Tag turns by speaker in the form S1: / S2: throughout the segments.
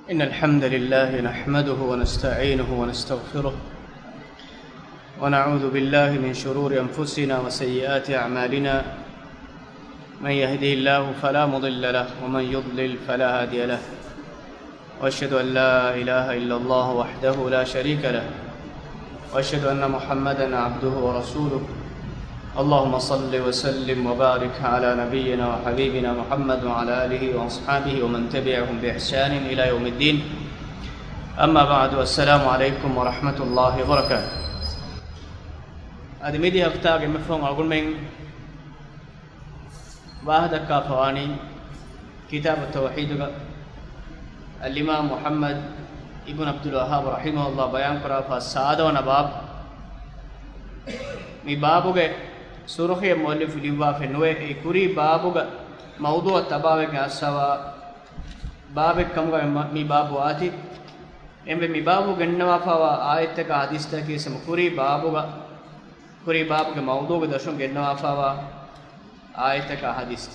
S1: إن الحمد لله نحمده ونستعينه ونستغفره ونعوذ بالله من شرور أنفسنا وسيئات أعمالنا. من يهده الله فلا مضل له ومن يضلل فلا هادي له، وأشهد أن لا إله إلا الله وحده لا شريك له، وأشهد أن محمدا عبده ورسوله. اللهم صل وسلم وبارك على نبينا وحبيبنا محمد وعلى آله وأصحابه ومن تبعهم بإحسان إلى يوم الدين. أما بعد، السلام عليكم ورحمة الله وبركاته. أدميدي أفتاق مفهوم أقول من واحد كافواني كتاب التوحيد الإمام محمد ابن عبد الوهاب رحمه الله بيان كرا فالسعادة ونباب مي بابوغ سورخي مؤلف لوا فنوي كوري بابوغ موضوع تباوغ أسوا بابك كمغا مي بابو آتي එම්බ මේ බාබු ගන්නවා පවා ආයත් එක හදිස්ත කීසම කුරි බාබුගේ මවුදුගේ දශුන් ගන්නවා පවා ආයත් එක හදිස්ත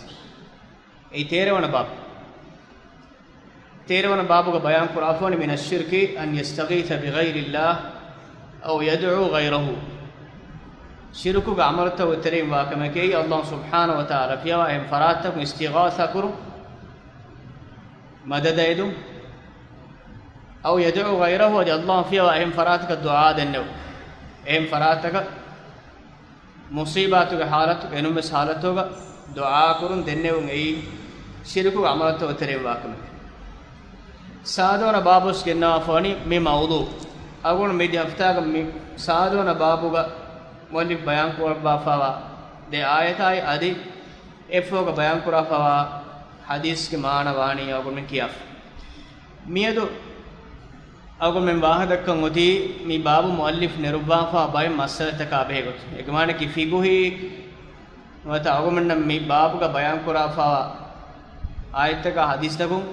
S1: ඒ තේරවන බාබුගේ බයන් කුරාෆෝනි මින ශිර්කි අන් යස්තගීත බිගෛරිල්ලාහ් අව යදඋ ගෛරහු ශිර්කුගේ අමරත උතරින් වාකමකේ අල්ලාහ් සුබ්හානහු වතාලා පියවා එම් ෆරාතක ඉස්තිගාසා කුරු මදදයිදු أو يدعو غيره ودي الله فيه وأهم فراتك الدعاء دنو أهم فراتك مصيباتك حالتك إنمس حالتك دعاء كرون دنو أي شركو عملته وتريم واكم سادونا بابوس كنا فاني مي موضوع أقول ميدي أفتاق مي سادونا بابوغا مولف بيان كور بافوا دي آياتاي أدي إفوغا بيان كورا فوا حديث كمانا واني أقول من كياف ميدو أقول من واحد كم ودي مي بابو مؤلف نربافا باي مسألة كابهجوت إجمانا كيفيجوه وتا أقول من مي بابو كبيان كرافا آية تك حديث تكون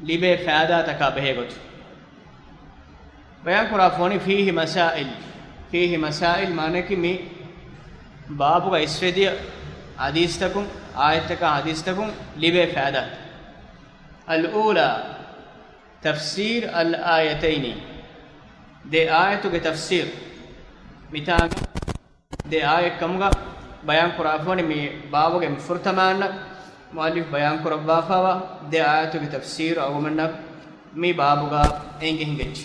S1: لبه فائدة تكابهجوت بيان كرافوني فيه مسائل معنى كي مي بابو كإسفدي حديث تكون آية تك حديث تكون لبه فائدة الأولى تفسير الآيتين دي آية تفسير مثال دي آية كمغا بيان قرافوني مي بابو كم فرتمان مؤلف بيان قرافا دي آية تفسير أو منك مي بابو كا إنجهنج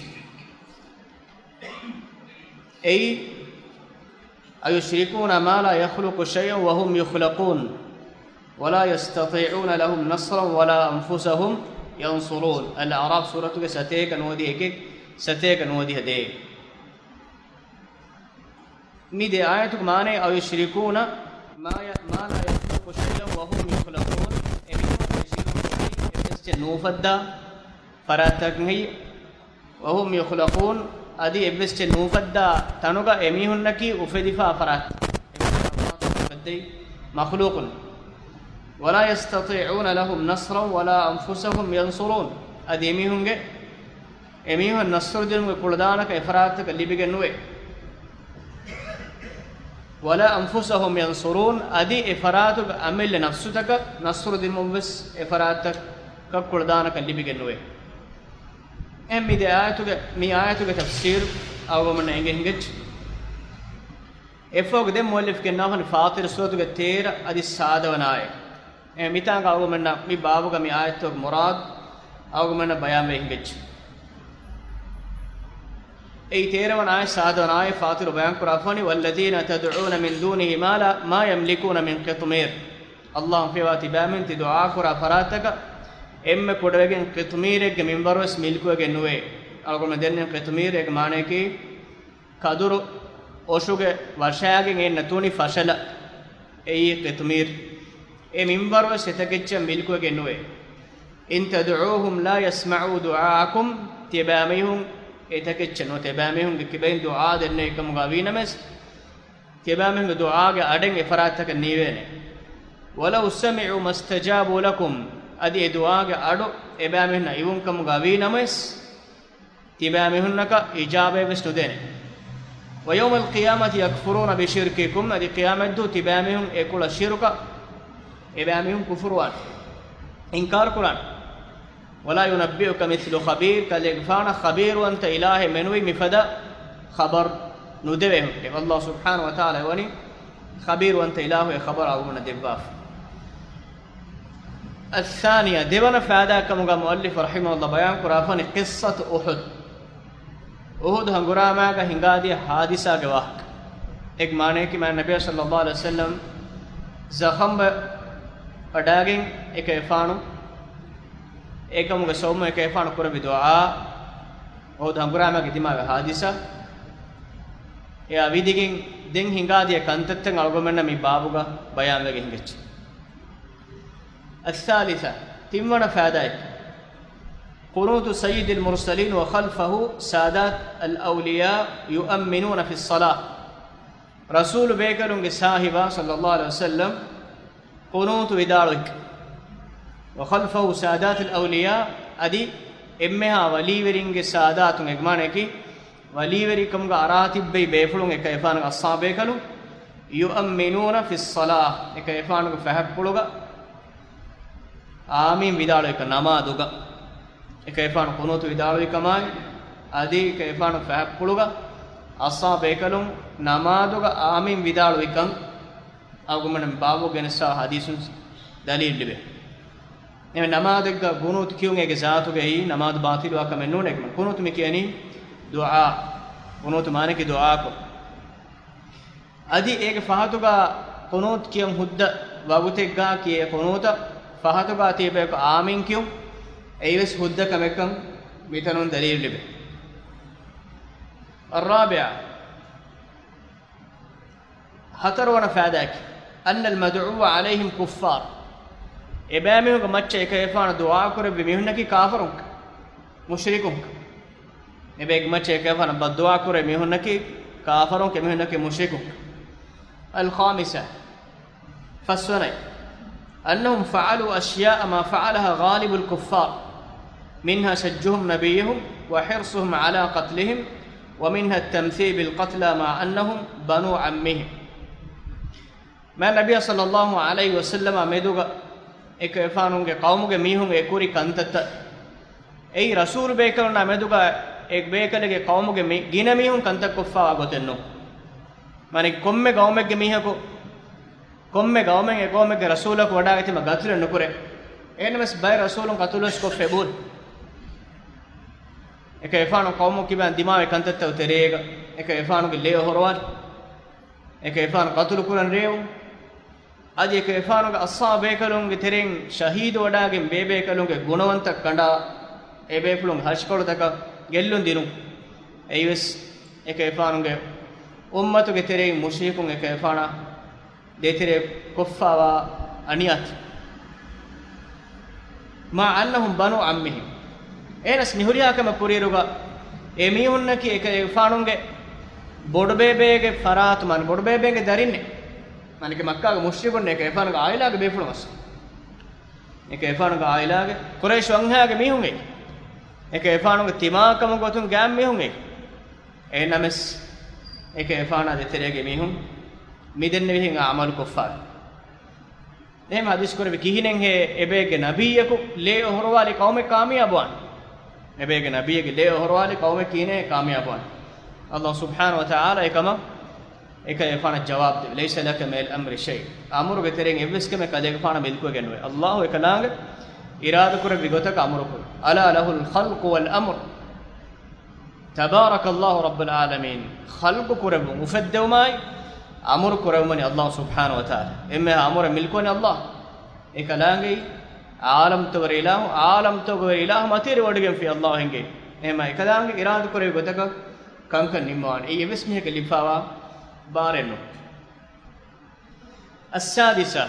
S1: أي أيشركون ما لا يخلق شيئا وهم يخلقون ولا يستطيعون لهم نصرا ولا أنفسهم ينصرون. الأعراف سورة ستيك نودي هيك ستيك نودي هدي مي دي آياتك معنى أو يشركون ما لا يخلق شيئا وهم يخلقون إبس نوفدا فراتك هي وهم يخلقون أدي إبس نوفدا تنوغا إميهنكي وفدفا فرات مخلوق ولا يستطيعون لهم نصرا ولا أنفسهم ينصرون أدي أميهم النصر دين كلدانك إفراتك اللي بيجنوه ولا أنفسهم ينصرون أدي إفراتك أمل لنفسك نصر دين بس إفراتك كلدانك اللي بيجنوه دي آياتك تفسير أو من إنجيل إفوق دم مؤلف كناه فاطر سورة التير أدي السادة وناي ميتان قالوا منا مي بابو كمي آية مراد أو منا بيان بينجج أي تيرا من آية سادة آية فاطر بيان كرافوني والذين تدعون من دونه ما يملكون من قطمير الله في وقت بامن تدعاء كرا فراتك إما كودرجن قطمير إك منبروس ملكوا جنوه أو من دين قطمير إك معنى كي كادور أشوك ورشاعين إن نتوني فشل أي قطمير منبر ستكتش ملكوا جنوه إن تدعوهم لا يسمعوا دعاءكم تباميهم إتكتش نو تباميهم كبين دعاء دنيكم غابين مس تباميهم دعاء أدين إفراتك النيوين ولو سمعوا ما استجابوا لكم أدي دعاء أدو إباميهم إيونكم غابين مس تباميهم نك إجابة بستودين ويوم القيامة يكفرون بشرككم أدي قيامة دو تباميهم إكل الشرك إباميهم كفروان إنكار قرآن ولا ينبئك مثل خبير كالغفان خبير وانت إله منوي مفدا خبر ندوه الله سبحانه وتعالى وني خبير وانت إله خبر أو من دباف. الثانية دبنا فادا كما مؤلف رحمه الله بيان كرافن قصة أحد. أحد هنغراما کا ہنگادی حادثہ گواہ ایک معنی کہ میں نبی صلی اللہ علیہ وسلم زخم اڈاگیں ایک افانو ایکم کے سوم ایک افانو کرے بدعا أحد هنغراما کی دماغ حادثہ یا ویدگیں دیں ہنگادی کنتتن الگمن می بابوگا بیان لگے ہنگچ. الثالثة تمنا فادائك قنوت سيد المرسلين وخلفه سادات الأولياء يؤمنون في الصلاة. رسول بيكرون صاحبا صلى الله عليه وسلم قنوت ودارك وخلفه سادات الأولياء أدي إمها وليورين سادات إجمانك وليوريكم أراتب بيفلون كيفان أصحاب بيكلو يؤمنون في الصلاة كيفان فهبلوغا آمين بدالك نمادوغا كيفان قنوت بدالك كمان أدي كيفان فهبلوغا أصحاب بيكلون نمادوغا آمين بدالك أقومن بابو جنسا حديث دليل لبه يعني نمادك قنوت كيون إجزاتو جاي نماد باطل وكمنون إكمن قنوت مكياني دعاء قنوت معنی کی دعا کو ادی ایک فہتوگا قنوت کیم حد وابتگا کی قنوت فہتوگا تیبے کو آمین کیوں ایوس حد کمکم بیتنون دلیل لبے. الرابع حترون فاداك أن المدعو عليهم كفار إبامهم مچ كيفان دعاء كره بمهنك كافرون مشركون نبيك مچ كيفان بدعاء كره بمهنك كافرون كمهنك مشركون. الخامسة فالسنة أنهم فعلوا أشياء ما فعلها غالب الكفار منها شجهم نبيهم وحرصهم على قتلهم ومنها التمثيل بالقتلى مع أنهم بنو عمهم. ما النبي صلى الله عليه وسلم ميدوغا ایک افانوں کے قوم کے میہوں کے کوری کنتت ای رسول بیکرنا ميدوغا ایک بیکلے کے قوم کے گینا میہوں کنتک کفا گوتنو مانے کومے قوم کے میہ کو کومے قوم کے رسول کو وڈا گتے مگتل نکرے اینمس بای رسولوں قتلس کو فبول ایک افانوں قوم کی بان دماغ کنتت اتریگا ایک افانوں کے لے ہوروال ایک افان قتل کرن ریو ادی ایک افانوں کے اصحاب بیکلوں کے ترین شہید وڈا کے بے بیکلوں کے گنونت کنڈا اے بیفلوں ہرش کڑ تک گلون دینو ایوس ایک افانوں کے امت کے ترین مشرکوں ایک افانا دے ترے کفا و انیات ما انہم بنو عمهم اینس نہریا کم پوریروگا ایمیہن کی ایک افانوں کے بوڑبے کے فرات من بوڑبے کے درین مانے کہ مکہ کے مشرکون نے کہ افان کا عائلہ کے بیفلو مس ایک افان کا عائلہ کے قریش وانہا کے می ہوں گے ایک افانوں کے تیماکم کو تم گام می ہوں گے اے نمس ایک افانا دے تیرے کے می ہوں میدن نے بھی عمل کفار نیم حدیث کو بھی کہنیں گے ابے کے نبی کو لے اور والے قوم کامیابوان ابے کے نبی کے لے اور والے قوم کینے کامیابوان. الله سبحانه وتعالى كما يفعل الجواب ليس لك من الأمر شيء أمر بترين إبليس كما كذا يفعل ملكه جنوي الله يكلانك إرادة كره بيجوتك أمره ألا له الخلق والأمر تبارك الله رب العالمين خلق كره مفد وماي أمر كره من الله سبحانه وتعالى إما أمر ملكه الله يكلانك عالم تور إله ما تير ودعم في الله هنگي إما يكلانك إرادة كره بيجوتك كانكن نيمان أي بسمه كليفاوا بارنو. السادسة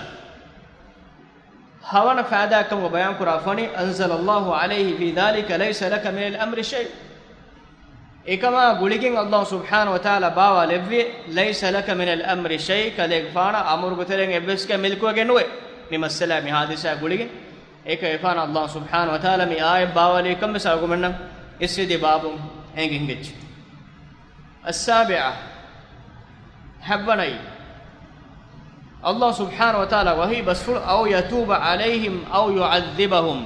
S1: هوانا فعداكم وبيان كرافوني أنزل الله عليه في ذلك ليس لك من الأمر شيء إكما قولين الله سبحانه وتعالى باوا لبي ليس لك من الأمر شيء كالإغفانا أمر قتلين إبليس كملكوا جنوي ممثلة من حادثة قولين إكا إفانا الله سبحانه وتعالى من آية باوا لكم بساقوا منا إسيدي بابهم هنجي. السابعة حبني الله سبحانه وتعالى وهي بسفر أو يتوب عليهم أو يعذبهم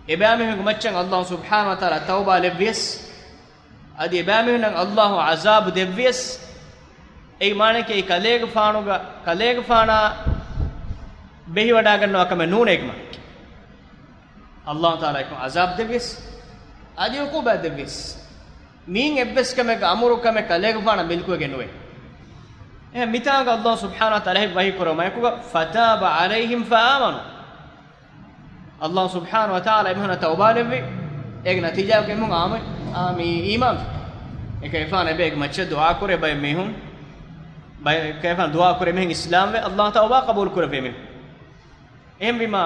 S1: ebamehun maccan Allah subhanahu wa ta'ala tawba levvies adi ebamehun Allah azab devvies ei maneke ei kalega faana behi wada gannawa kame nuune ekma Allah ta'ala ek azab devvies adi uquba devvies min ebbes kame amuru kame kalega faana bilku genuwe mitaga Allah subhanahu wa ta'ala wahi koroma ekuga fataba alaihim fa amanu Allah subhanahu wa ta'ala imhana tawba levvi ek natija ke mun ami iman ekefana be ek macha dua kore bay mehun bay kefan dua kore mehun islam ve Allah tawba qabul kore ve mehun em bima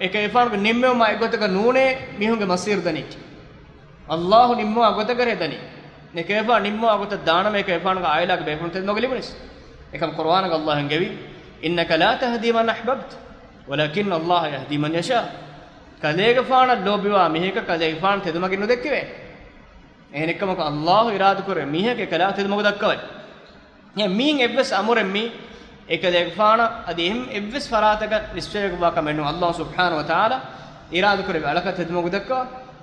S1: ekefan ko nimme ma egotaka nuune mehun ge masir dani Allah nimmo agota kare dani nekefa nimmo agota daana me ekefan ga ayla ge be te nogelibunis ekam qur'an ga Allah ngevi innaka la tahdi man ahbabta walakin Allah yahdi man yasha kalega faana lobiwa miheka kalega faana tedumage no dekkewe ehenekam ko Allah iradu kore miheke kala tedumago dakkawe ye min evves amurem mi ekalega faana adihim evves farataka nisfega ba kamenu Allah subhanahu wa ta'ala iradu kore alaka tedumago dakka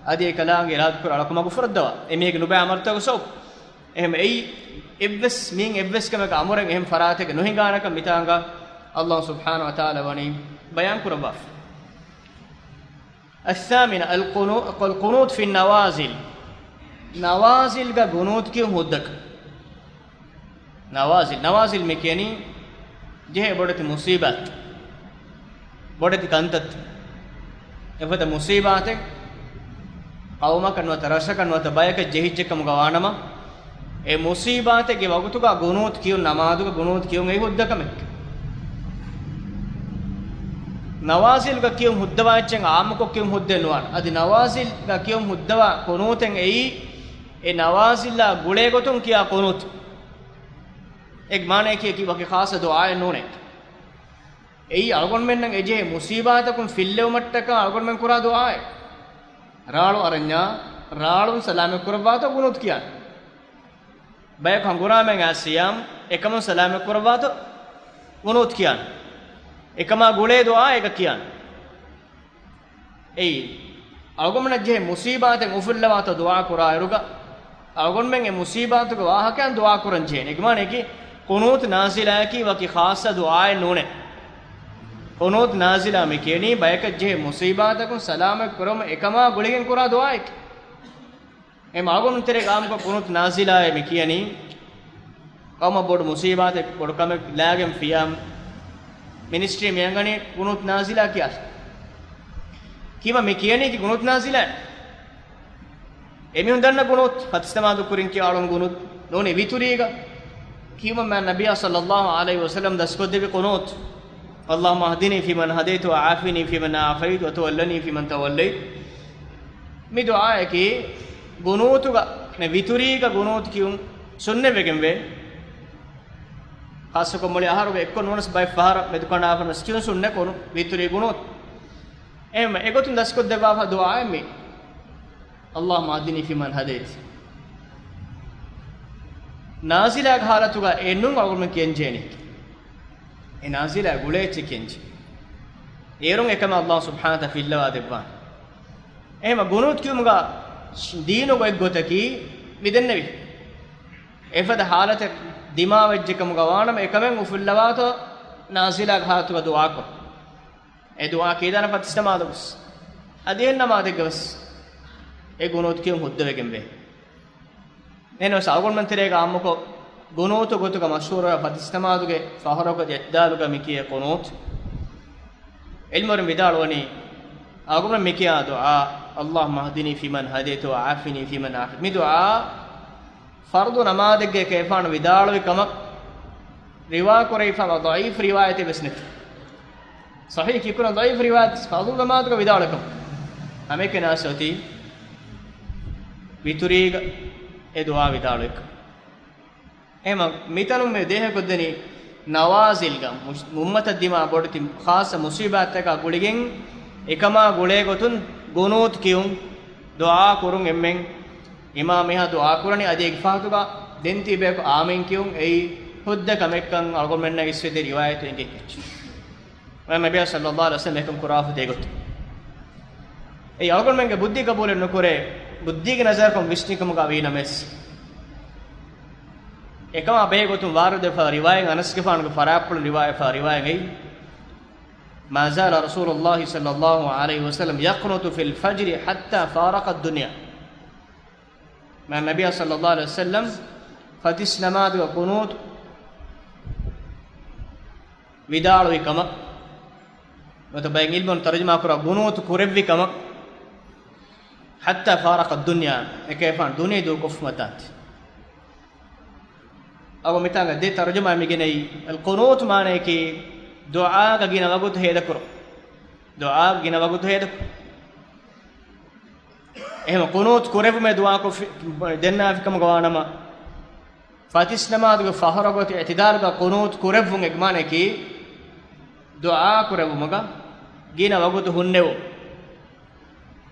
S1: adi kalaange iradu kore alaka magu furadawa emege nuba amartago so ehem ei evves min evves kamaka amuren ehem farataka nohinganaka mitanga Allah subhanahu wa ta'ala wani bayan kurabaf الثامنة القنوت في النوازل نوازل کا قنوت کیوں مدک نوازل میں کہنی جہے بڑھتی مصیبت بڑھتی کنتت افت مصیبات قوما کنوت رشا کنوت بایک جہی چکم گوانما اے مصیبات کے وقت کا قنوت کیوں نمازو کا قنوت کیوں گئی مدک میں نوازل کا کیوں مدوا چنگ عام کو کیوں مدے نوان ادی نوازل کا کیوں مدوا قنوتن اے نوازل لا گڑے کو تم کیا قنوت ایک معنی کی وقت خاص دعا نونے ای algon men nang eje musibatakum fillew mattaka algon men kura dua ay raalu aranya raalu salame kurbato gunut kiyan bay khangura men asiyam ekam salame kurbato gunut kiyan ekama gule dua eka kiyan ei algon men je musibatakum ufillawata dua kura ayruga algon men e musibatuka wahakan dua kuran je egmane ki qunut nazila ki waki khassa dua ay nune قنوت نازلہ میں کینی بیک جے مصیبات کو سلام کرم اکما گڑیگن کرا دعا ایک ایم آگون تیرے کام کو قنوت نازلہ ہے میں کینی قوم بڑ مصیبات بڑ کم لاگم فیام منسٹری میں انگنی قنوت نازلہ کیا کیما میں کینی کہ قنوت نازلہ ہے ایمی ہندن قنوت فتستما دو کرن کی آڑن قنوت نونے ویتوری گا کیما میں نبی صلی اللہ علیہ وسلم دس کو دے بھی قنوت اللهم اهدني فيمن هديت وعافني فيمن عافيت وتولني فيمن توليت می دعا کی گنوت کا نے ویتوری کا گنوت کیوں سننے بگم وے خاص کو مولے ہر ایک نونس بائی فہر میں دکان افر مسکین سننے کو ویتوری گنوت ایم ایگوتن دس کو دبا دعا می اللهم اهدني فيمن هديت نازلہ حالت کا اینن اور میں کین جینی نازل گولے چکنج ایرون ekama Allah subhanahu wa ta'ala filla debban ehma gunut kiyumga deenu go egotaki midennevi efada halata dima wajjekam gawanam ekamen ufullawato nazila ghatu dua ko e dua kidana patistamados adienna madegavas e gunut kiyum huddevegen be eno sagon mantirega ammuko قنوت قوتك مشهورة فتستمادك فهرك جدالك مكية قنوت علمر بدال وني أقول مكية دعاء اللهم اهدني في من هديت وعافني في من عافيت مي دعاء فرض نماذج كيفان بدال كما روا كريفا ضعيف رواية بسنت صحيح يكون ضعيف رواية فرض نماذج بدال كم أمك ناس أتي بتريق دعاء بدالك එහෙම මිතනුම් මේ දේහ කොද්දනි නවාසිල් ගම් මුම්මත දිමා බොඩති ખાસ මුසීබත් එක ගුලිගෙන් එකම ගුලේ ගොතුන් ගුනූත් කියුම් දුආ කුරුන් එම්මෙන් ඉමාම මෙහා දුආ කුරණි අදී ඉෆාතුක දෙන්ති බේක ආමෙන් කියුම් එයි හුද්ද කමෙක්කන් අල්ගොමෙන්න ඉස්වෙදි රිවායත් එංගෙච්ච මම නබිය සල්ලල්ලාහු අලයිහි වසල්ලම් එකම් කුරාෆ දෙගොත් ei algon menge buddhi kabul nokore buddhi ge nazar kom vishnikum ga veena mes ekama be gotum warude fa riwayen anas ge faanu faraqul riwaya fa riwayen ei ما زال رسول الله صلى الله عليه وسلم يقنط في الفجر حتى فارق الدنيا ما النبي صلى الله عليه وسلم فتس نماذ وقنوت විදාල විකම මත බයෙන් ඉල්බන් තර්ජමා කරා ගුණෝත් කුරෙව් විකම حتى فارق الدنيا එකේෆන් දුනේ දෝ කොෆමතත් අව මිතංග දෙ තර්ජමා මිගෙනයි القنوت මානේ කි දුආ ගගින වගුත් හේද කර දුආ ගින වගුත් හේද එහෙම කුනූත් කුරෙව් මේ දුආ කො දෙන්නා ෆිකම ගවානම ෆාතිස් නමාදුග ෆහරගත ඉතිදාල්ග කුනූත් කුරෙව් එක මානේ කි දුආ කුරෙව් මග ගින වගුත් හුන්නෙව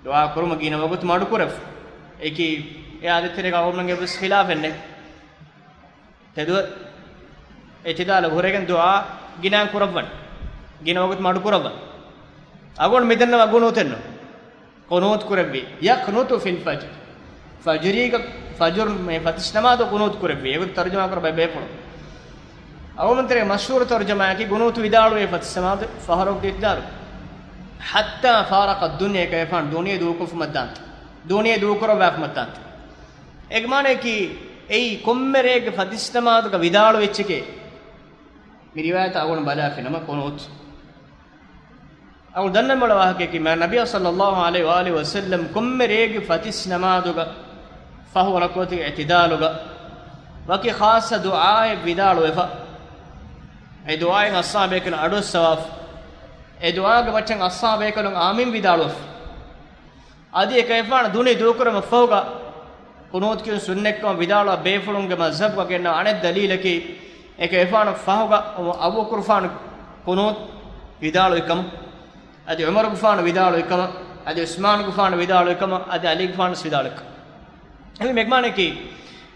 S1: දුආ කරුම ගින වගුත් මාඩු කුරෙව් ඒකි එයාදෙතරේ ගවමන්ගේ බස් ඛිලාෆෙන්නේ තෙදුව ඉතිදාල හොරගෙන් දුආ ගිනාන් කුරවන් ගින වගුත් මාඩු කුරවන් අගොන් මෙදන්න වගුණෝතෙන්න කුනූත් කුරෙව්වි යක්නුතු ෆිල් ෆජර් ෆජරීක ෆජර් මේ ෆතිස් නමාද කුනූත් කුරෙව්වි ඒක තර්ජමා කර බය බේපොළ අවමන්තරේ මෂහූර් තර්ජමා කි කුනූත් විදාලු ඒ ෆතිස් නමාද ෆහරොක් දික්දාරු hatta faraqa ad-dunya kayfan dunya duukuf maddant dunya duukoro waf maddant ek mane ki ei kommerege ෆතිස් නමාද ka විදාලු වෙච්චකේ මේ රිවායත අගොන බලාෆිනම කුනූත් أو دنا ملا واهكي ما النبي صلى الله عليه وآله وسلم كم ريج فتس نماذج فهو ركوت اعتدالج وكي خاص دعاء بدال وفا أي دعاء الصحابة كن أدو السواف أي دعاء بچن الصحابة كن آمين بدال وف أدي كيفان دوني دوكر مفوقا كنوت كن سنة كم بدال وبيفلون كما زب وكنا عن الدليل كي كيفان فهوقا أبو كرفان كنوت بدال وكم ادي عمر غفان විදාල එකම ادي උස්මාන් غفان විදාල එකම ادي අලි غفان විදාල එක එහි මෙග්මානේ කි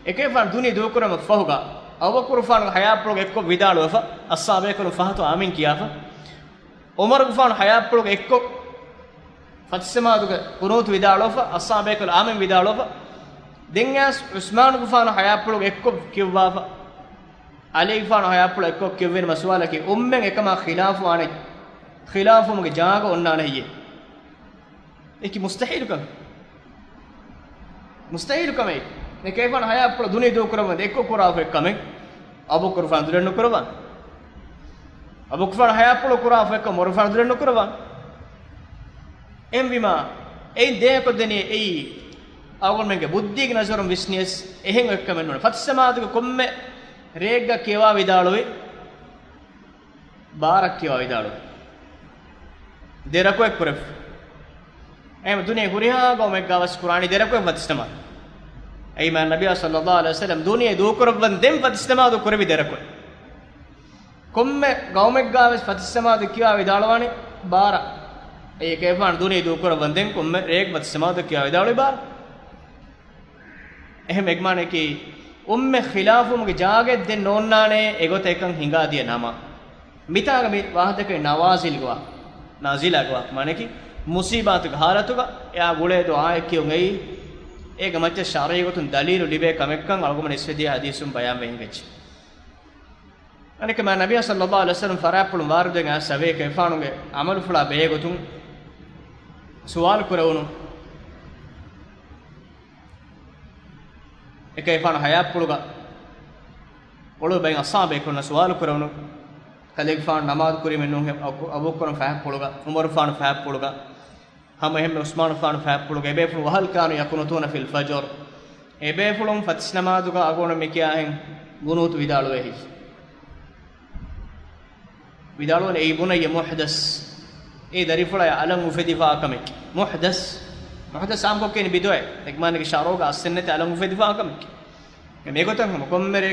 S1: එකේ ෆාන් දුනි දෝකරම ෆහුගා අබුබකර් ෆාන් හයාප්ලොග එක්ක විදාල වෆ අස්සාබේ කරු ෆහතු ආමින් කියාෆ උමර් غفان හයාප්ලොග එක්ක ෆත්සමාදුග කුනූත් විදාල වෆ අස්සාබේ කරු ආමින් විදාල වෆ දෙන්ගස් උස්මාන් غفان හයාප්ලොග එක්ක කිව්වාෆ අලි غفان හයාප්ලොග එක්ක කිව්වෙන මස්වාලකි උම්මෙන් එකම ඛිලාෆ් ආනේ خلافه مگ جاگا onna nahiye eki mustahil kam ne kayfan haya apla duni do kurama ekko kuraf ekkame abu kurfan durenno kurava abu kurfan haya apla kuraf ekko morfan durenno kurava emvima ei de ko deni ei agon menge buddhi ge nazarum visnies ehen ekkame non fatsamaduge komme regga kiwa vidaluwe barak kiwa vidaluwe derako ek kuref em dunia huriha go meg gawas qurani derako fatistama ay man nabiy sallallahu alaihi wasallam dunia do kurban dem fatistama do kurevi derako komme go meg gawas fatistama do kiya vidalwani bara ay kefan dunia do kurban dem komme ek fatistama do kiya vidalwi bara ehem ek mane ki umme khilafum ge jaage den nonnane egot ekan hinga diya nama mitaga mi wahdake nawazil gwa Nazila गवा माने कि मुसीबत हालतुगा या गुळे दो आय क्यों गई एक मच्चे शारई को तुम दलील लिबे कमेक्कन अलगुमन इसवेदी हदीसुम बयान वेंगेच अने के मैं नबी सल्लल्लाहु अलैहि वसल्लम फरापुल वारदेगा सवे के फानुगे अमल फुला बेगो तुम सवाल करवनु एक फान हयापुलगा ओळो बेग असाबे कोन सवाल करवनु कलेग फान नमाज कुरी में नोहे अबू कर फैब पड़ोगा उमर फान फैब पड़ोगा हम हम उस्मान फान फैब पड़ोगा एबे फुल वहल कान यकुनतून फिल फजर एबे फुलम फत्स नमाज का अगोन में क्या है गुनूत विदालो है विदालो ने इबुना ये मुहदस ए दरीफला अलम मुफदिफा कमिक मुहदस मुहदस आम को के बिदोए एक मान के शारोगा सुन्नत अलम मुफदिफा कमिक मेको तक हम मेरे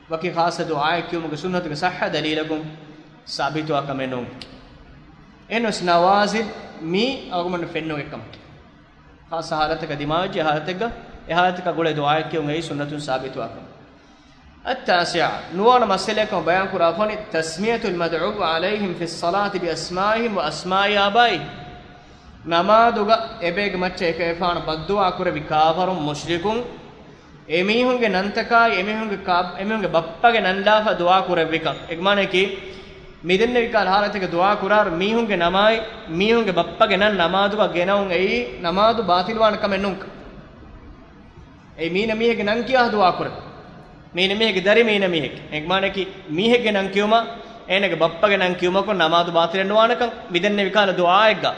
S1: वकी खास दुआ क्यों मग सुन्नत के सह दलीलकुम साबित वा कमेनो एनस नवाजिल मी अगमन फेन्नो एकम खास हालत का दिमाग हालत का गुड़े दुआ क्यों गई सुन्नत साबित वा कम التاسع نوان مسألة بيان قرآن تسمية المدعو عليهم في الصلاة بأسمائهم وأسماء آبائهم namaduga ebege macce ekefana badduwa kurevi kafarun mushrikun emihunge nantaka emihunge bappage nandafa dua kurevika egmane ki midenne vikal halateke dua kurar mihunge namai mihunge bappage nan namaduga genaun ei namadu batilwan kamennunka ei mina mihege nan kiya dua kurev mina mihege dari mina mihege egmane ki mihege nan kiyuma enege bappage nan kiyuma ko namadu batilenwana kan midenne vikal dua egga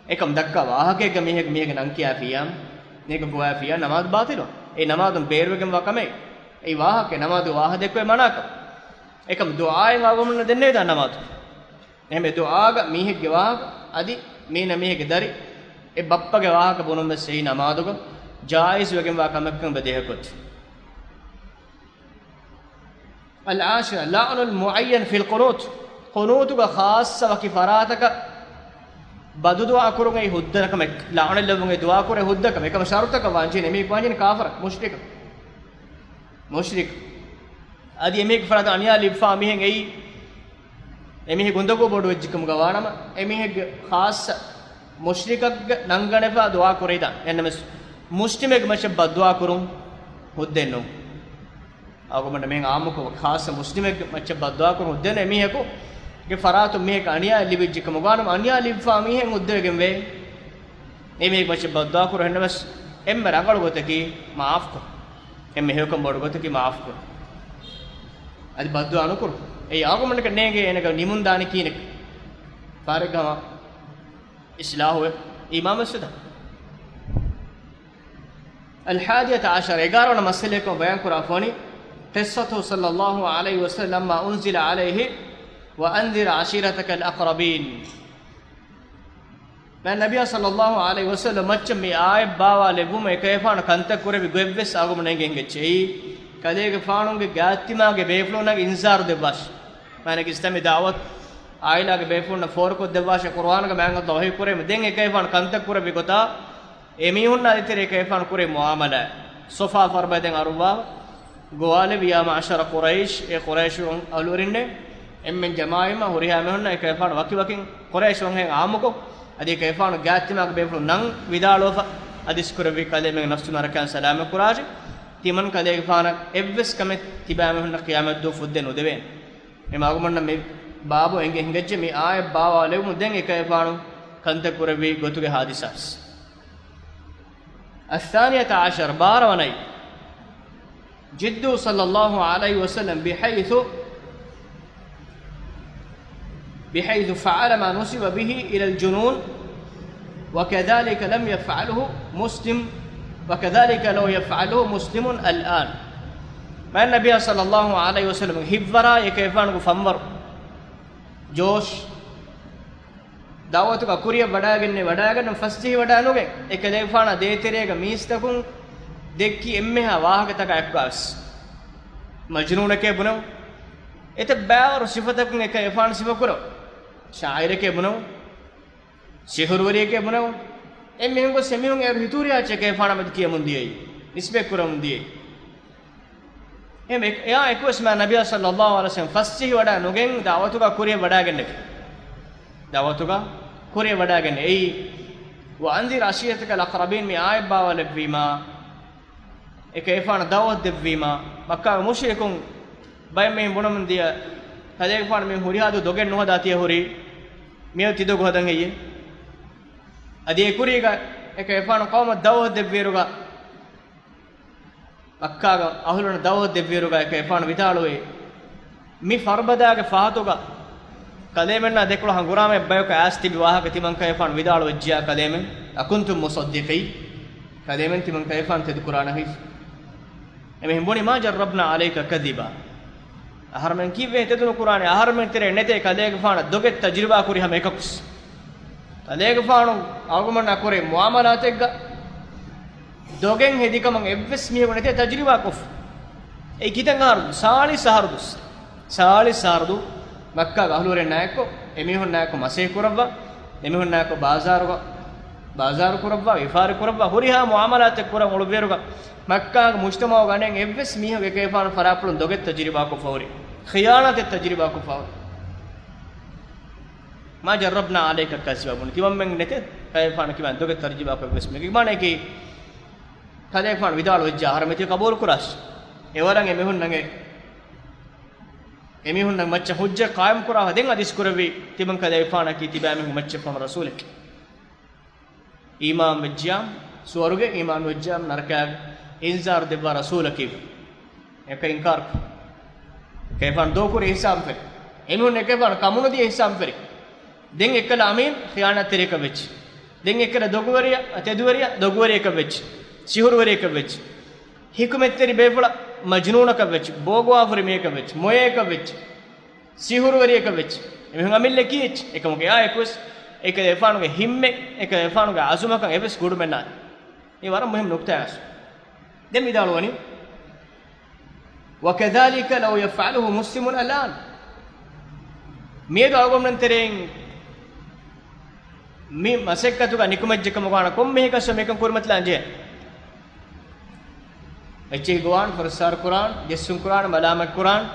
S1: ekam dakka wahakege mihege nan kiya fiyam neka goya fiya namadu batilwa ඒ නමාදුන් බේරුවකම වකමේ ඒ වාහකේ නමාදු වාහ දෙක්වේ මනාක එකම දුආයෙන් ආගමන දෙන්නේ දා නමාදු එහෙම දුආග මීහෙක්ගේ වාහක අදි මීන මීහෙක්ගේ දරි ඒ බප්පගේ වාහක බොනොම සෙයි නමාදුක ජායිස් වකම වකමක්කම් බදේහකොත් العاشر لعن المعين في القنوت قنوتك خاصة وكفاراتك بدو أكورون أي هدّنا كم لعن اللهم أي دعاء كوره هدّنا كم كم شرطك وانجين أميك وانجين كافر مشرك أدي أميك فراد أنيا لبفا أميهن أي أميه غندقو بدو وجهكم غوانما أميه خاص مشرك نعنغنة فا دعاء كوره دا يعني مس مسلمك مش بدو أكورون هدّنا أقول من أميه عامك خاص مسلمك مش بدو أكورون هدّنا أميه كو ke faratu mehek aniya libijji kamuganum aniya libfa mihen uddegen ve emehek bache badwa kur henna bas emme rangal goteki maaf ko emme hekam bodu goteki maaf ko adi badwa anukur ei argument ke nege enega nimundani kinek farigama islahu imam as-sada الحادية عشر 11 مسألة को बयान करा फोनी قصته صلى الله عليه وسلم ما أنزل عليه وأنذر عشيرتك الأقربين من النبي صلى الله عليه وسلم مچم مي آي باوا لبوم كيفان كنت كوري بيغبس اگم نگنگچي كديگ فانونگ گاتيماگه بيفلونگ انذار دباش مانك استمي دعوت آيلاگ بيفلون فور کو دباش قرآن کا مانگ دوهي كوري مدين كيفان كنت كوري بيگتا ايميون نادتري كيفان كوري معامله صفا فربدن اروا گوال بيا معشر قريش اي قريش اولورين emmen jamaima horiha mehonna e kayfan waki wakin quraish won hen aamuko adi kayfan gaattimak beflu nan vidalofa adis kuravi kale men nafsu marakan salam kuraji timan kale kayfan evves kamet tiba mehonna qiyamat do fudden odeven em agumonna me babu enge hingejje me aaye bawa lemu den e kayfan kanta kuravi gotuge hadisas الثانية عشر باروني جدو صلى الله عليه وسلم بحيث فعل ما نسب به إلى الجنون وكذلك لم يفعله مسلم وكذلك لو يفعله مسلم الآن ما النبي صلى الله عليه وسلم هبرا يكيفان فمر جوش دعوتك كوريا بداغن فستي ودانوغ اكليفانا ديتريغ ميستكون دكي امها واهكتك اكواس مجنونك بنو اتباور صفتكم كيفان صفكرو شاعر کے بنو سحروری کے بنو امہن کو سمیون ار ہتوریا چکے فانا مد کی مندی اسبے کرم دی em ya ekos ma nabiy sallallahu alaihi wasallam fassi wada nugen dawatuga kuriya wada genne dawatuga kuriya wada genne ei wa anzir ashiyataka alaqrabin mi aibba wa labima ekefana dawat devima makka mushrikun bay me bonam dia kale fana me hurihadu dogen no dati huri me tido godan heye adi kuriga ekefana qawma dawat devviruga makkaga ahuluna dawat devviruga ekefana vitaloe mi farbadaga fahatuga kalemenna deklo hangurame bayka asti biwaha timan kayfan vidalo ejja kalemen akuntum musaddiqi kalemen timan kayfan tadkurana his emehim boni ma jarrabna alayka kadiba aharmen kiwe tedunu qur'ane aharmen tere nete kalege fana doget tajriba kuri ham ekakus kalege fanu argumana kore muamalategga dogen hedikam evves mihe gonete tajriba kof ei kitan har sali sardu makka gahlure naeko emihun naeko masih kurabba emihun naeko bazar kurabba ifar kurabba huriha muamalat kuram uluberuga makka mujtama ganen evves mihe gekefan farapulun doget tajriba ko fawri khiyanat tajriba ko fawri ما جربنا عليك كسبا بون تيمم من نت كيفان كيمان دوغ ترجمه کو بسم کی معنی کی කදේ ෆාන විදාල වෙච්ච ආරමිතය කබූල් කුරාස් ඒ වරන් එමිහුන් නම් මච්ච හුජ්ජ කායම් කුරා හදෙන් අදිස් කුරවි තිබන් කදේ ෆාන කි තිබෑ මෙහු මච්ච ෆම රසූලක ඊමාම් වෙච්චම් සුවරුගේ ඊමාන් වෙච්චම් නරකයන් ඉන්සාර දෙව රසූලක එක ඉන්කාර කේෆාන දෝකුරේ හිසාම් ෆෙ එමිහුන් එකේෆාන කමුණදී හිසාම් ෆෙරි දෙන් එකල අමීන් ඛියානත් තෙරේක වෙච්ච දෙන් එකල දොගුවරිය තෙදුවරිය දොගුවරියක වෙච්ච සිහුරුවරේක වෙච්ච හිකුමෙත්තරි බේපුල මජ්නූනක වෙච්ච බෝගවාෆරි මේක වෙච්ච මොයේක වෙච්ච සිහුරුවරේක වෙච්ච එමෙහන් අමිල්ල කීච් එකමුගේ ආයකුස් එක එෆානුගේ හිම්මෙ එක එෆානුගේ අසුමකන් එවස් ගුඩු මෙන්නා මේ වර මුහිම් නුක්තාස් දෙම් විදාලවනි وكذلك لو يفعله مسلم الان මේ දවගොම්නන් තරෙන් මේ මසෙක්කතුක නිකුමජ්ජකම ගාන කොම් මේකස මේකන් කුර්මත් ලාංජේ එච්චි ගුවන් ෆර්සාර කුරාන් ජෙස්සුන් කුරාන් මලාමත් කුරාන්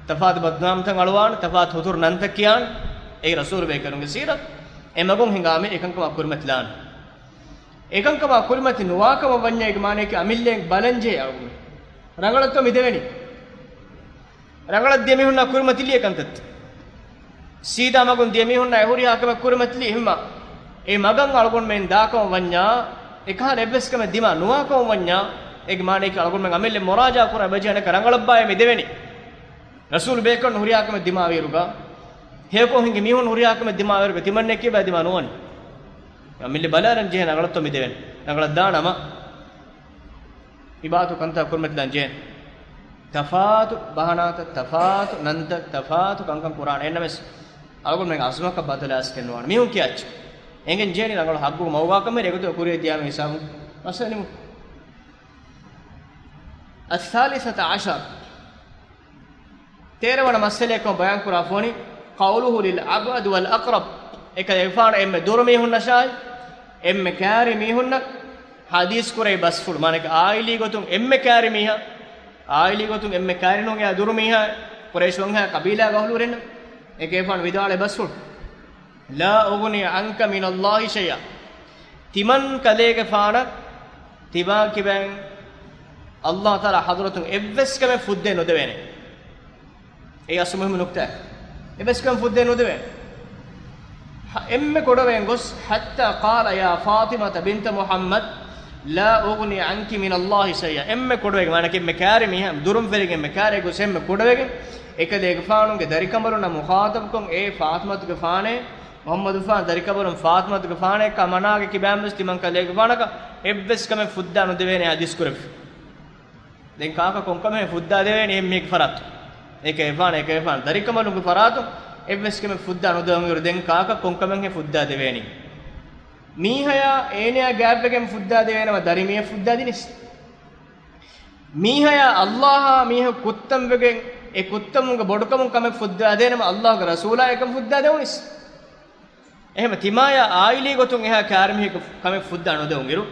S1: තෆාත් බද්නාම් තන් අලවාන් තෆාත් හුතුර් නන්ත කියාන් ඒ රසූල් බේකරුන්ගේ සීරත් එමගොන් හිඟාමේ එකංකම කුර්මත් ලාන් එකංකම කුර්මත් නුවාකම වඤ්ඤේක මානේ කි අමිල්ලෙන් බලංජේ අවු රංගලත්ව මිදෙවෙනි රංගලත් දෙමිහුන්න කුර්මත් ලියකන්තත් සීදා මගොන් දෙමිහුන්න එහුරි හකම කුර්මත් ලි හිම්මා ඒ මගන් අලගොන් මෙන් දාකම වඤ්ඤා එකහ ලැබස්කම දිමා නුවාකම වඤ්ඤා एक माने के अलगुन में अमिल मुराजा कुरा बजने करंगलब्बाय में देवेनी रसूल बेकन हुरियाक में दिमा वेरुगा हे को हिंगे मिहुन हुरियाक में दिमा वेरुगा तिमन्ने के बा दिमा नोन अमिल बलारन जे नगलत्तो में देवेन नगल दानम इबातु कंता कुर्मत दान जे तफातु बहनात तफातु नंत तफातु कंकं कुरान एनमस अलगुन में असमक बदलास के नोन मिहुन कियाच एंगन जेनी नगल हग्गु मौगा कमे रेगतो कुरिय दिया में हिसाब असनिमु الثالثة عشر تيرون مسألة كم بيان كرافوني قوله للأبعد والأقرب إكذا إما درمي هن شاي إما كارمي هن حديث كوري بس فل مانك آيلي قطن إما كارميها آيلي قطن إما كارنون يا درميها قريشونها قبيلة قهلورين إكيفان بدال بس فل لا أغني عنك من الله شيئا تمن كذلك فانا تبا كبان الله تعالى حضرتهم إبس كم فدين ودوينه أي أسمه من نكتة إبس كم فدين ودوينه إم كودوين قص حتى قال يا فاطمة بنت محمد لا أغني عنك من الله شيئا إم كودوين ما نكيم مكارميها درم فريق مكاري قص إم كودوين إكده إغفانون كداري كمرون مخاطبكم إيه فاطمة كفانة محمد فان داري كمرون فاطمة كفانة كمانا كيبام مستمان كده إغفانك إبس كم فدان ودوينه حديث كرف දෙන් කාක කොංකම ෆුද්දා දෙවෙනි මේක ෆරත් ඒක එෆාන දරිකමලුගේ ෆරාතු එවස්කම ෆුද්දා නොදවංගර දෙන් කාක කොංකමෙන් ෆුද්දා දෙවෙනි මීහයා ඒනියා ગેප් එකෙන් ෆුද්දා දෙවෙනම දරිමිය ෆුද්දා දිනිස් මීහයා අල්ලාහ මීහ කුත්තම් වෙගෙන් ඒ කුත්තමුගේ බොඩකමුන් කම ෆුද්දා දෙනම අල්ලාහගේ රසූලා එකම ෆුද්දා දෙවනිස් එහෙම තිමායා ආයිලි ගොතුන් එහා කාර්මික කම ෆුද්දා නොදවංගිරු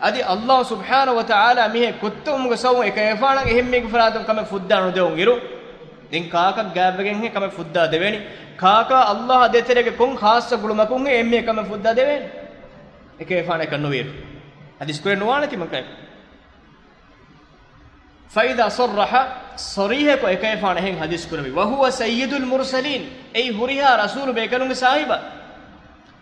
S1: adi Allah subhanahu wa ta'ala mihe kuttum ge saw ek efana ehemme ge faradum kame fudda no deun giru din kaaka gaabegen he kame fudda deveni kaaka Allah deterege kon khassa guluma kun he emme kame fudda deveni ek efana kannu wir hadis ko nuwana ti mankai fa idha sarraha sarih ko ek efana hen hadis kurbi wa huwa sayyidul mursalin ei huriha rasul bekanunge sahiba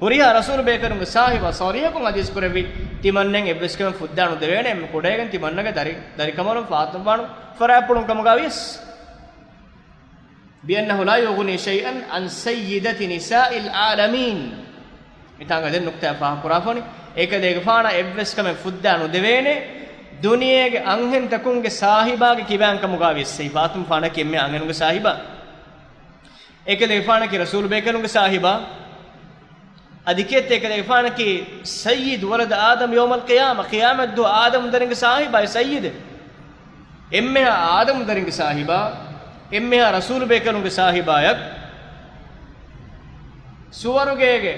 S1: huriha rasul bekanunge sahiba sariya kun hadis kurbi timannen ebbeskem fuddanu devene em kodegen timannage dari kamalum faatbanu farapulun kamagavis bi annahu la yughni shay'an an sayyidati nisa'il alamin itanga den nukta fa kurafani ekadege faana ebbeskem fuddanu devene duniyege anhen takunge sahibage kiban kamagavis sei faatum faana kemme angenuge sahiba ekadege faana ki rasul bekanunge sahiba अधिकेत एक इफान की सय्यद वलद आदम यौम अल क़ियामह क़ियामत दो आदम दरिंग साहिबा सय्यद एम्मे आदम दरिंग साहिबा एम्मे रसूल बेकनुंग साहिबा यक सुवरुगेगे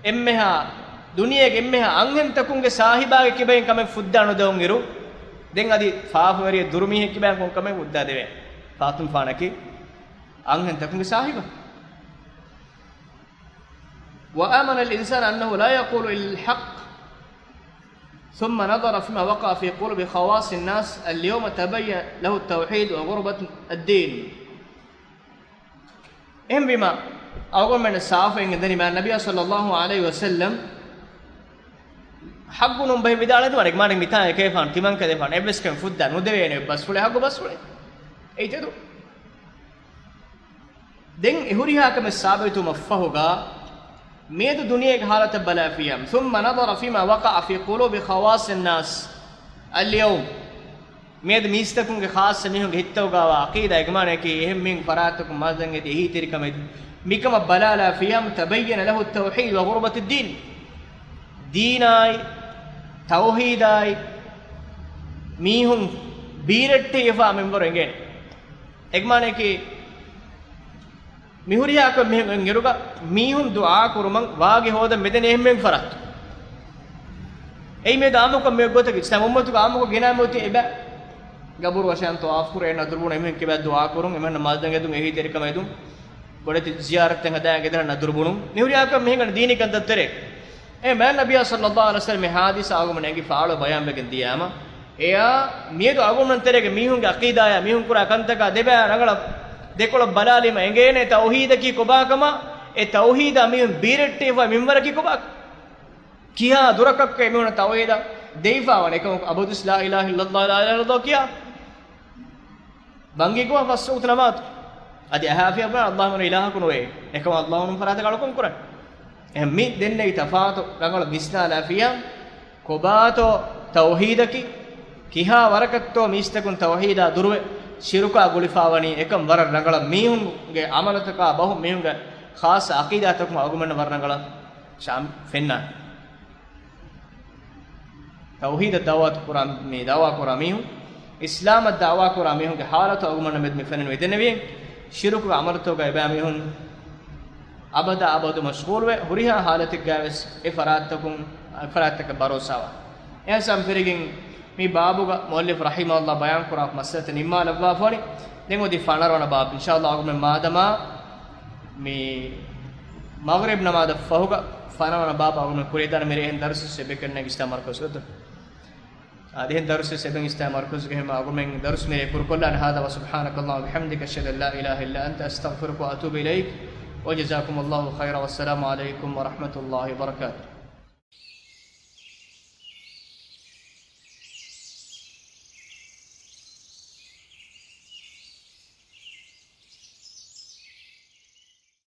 S1: एम्मे दुनियेगे एम्मे अंगन तकुंगे साहिबा के किबे कमे फुद्दानु देउंगिरु दें अदि फाफवरी दुर्मी है किबे कोन कमे उद्दा देवे फातुम फाना की अंगन तकुंगे साहिबा وآمن الإنسان أنه لا يقول إلا الحق ثم نظر فيما وقع في قلوب خواص الناس اليوم تبين له التوحيد وغربة الدين. إم بما أقول من السافين عندني مع النبي صلى الله عليه وسلم حقهم به بدال ده ورق ما نك مثال كيف عن كمان كذا فان إبليس كم فودا نودي بس فله حقه بس فله أي تدو دين إهوريها كم السابق مفهوجا ميد الدنيا كحالة بلا فيهم ثم نظر فيما وقع في قلوب خواص الناس اليوم ميد ميستكم كخاص منهم هتوجا وعقيدة إجماع كي هم من فراتكم ما زنجة هي تركم ميكم بلا فيهم تبين له التوحيد وغربة الدين ديناي توحيداي ميهم بيرت يفهم من برينجين إجماع كي ميهوريا كم ميهم غيروكا ميهم دعاء كرمان واجي هذا مدن إهم فرات أي ميد آمو كم ميقول تكيد سامو تو آمو كو جنا موتي إبا قبور وشان تو أفكر إن ندربون إمهم كبار دعاء كرون إمهم نماز دعاء دون إيه تري كم يدوم بدأت زيارة تنهدا كده ندربونهم ميهوريا كم ميهم ديني كنت ترى إيه ما النبي صلى الله عليه وسلم حادث آغو من إنكي فعله بيان بكندي أما إيه ميدو آغو من ترى كميهم كعقيدة يا ميهم كرا كنت كدبا نقول देखो बलाली में एंगेने तौहीद की कुबाकमा ए तौहीद अमीन बीरट्टे व मिंबर की कुबाक किया दुरकक के मिन तौहीद देफा वने को अबुदुस ला इलाहा इल्लल्लाह ला इलाहा इल्लल्लाह किया बंगी को फसुत नमात अदि हाफिया बन अल्लाह मन इलाहा कुनवे एको अल्लाह नु फरात गलकुम कुरन एम्मी देन्ने तफात रंगल मिस्ना लाफिया कुबातो तौहीद की किया वरकत्तो मिस्तकुन तौहीद दुरवे शिरुका गुलिफावनी एकम वर रंगल मीहुन गे अमलतका बहु मीहुन गे खास अकीदातक अगुमन वर रंगल शाम फेन्ना तौहीद दावत कुरान में दावा कुरा मीहुन इस्लाम दावा कुरा मीहुन के हालत अगुमन में फेनन वेदनवी शिरुक अमलतो गे बा मीहुन अबदा अबद मशगूल वे हुरिहा हालत गावस इफरातक भरोसा ऐसा फिरिगिंग मी बाबूगा मौलिफ रहिमहुल्लाह बयान कुरा मसलत निम्मा लवाफनी देंगो दी फानरवाना बाब इंशाअल्लाह आगमे मादमा मी मगरिब नमाज फहुगा फानरवाना बाब आगमे कुरेदान मेरे हन दर्स से बेकरने की इस्तेमाल कर सकते आधे दर्स से बेंग इस्तेमाल कर सकते हैं आगमे दर्स मेरे कुरकुल्लान हादा व सुब्हानकल्लाह व बिहम्दिका अशहदु अल्ला इलाहा इल्ला अंता अस्तगफिरुका व अतूबु इलैक व जज़ाकुमुल्लाहु खैरा व अस्सलामु अलैकुम व रहमतुल्लाहि व बरकातुहू।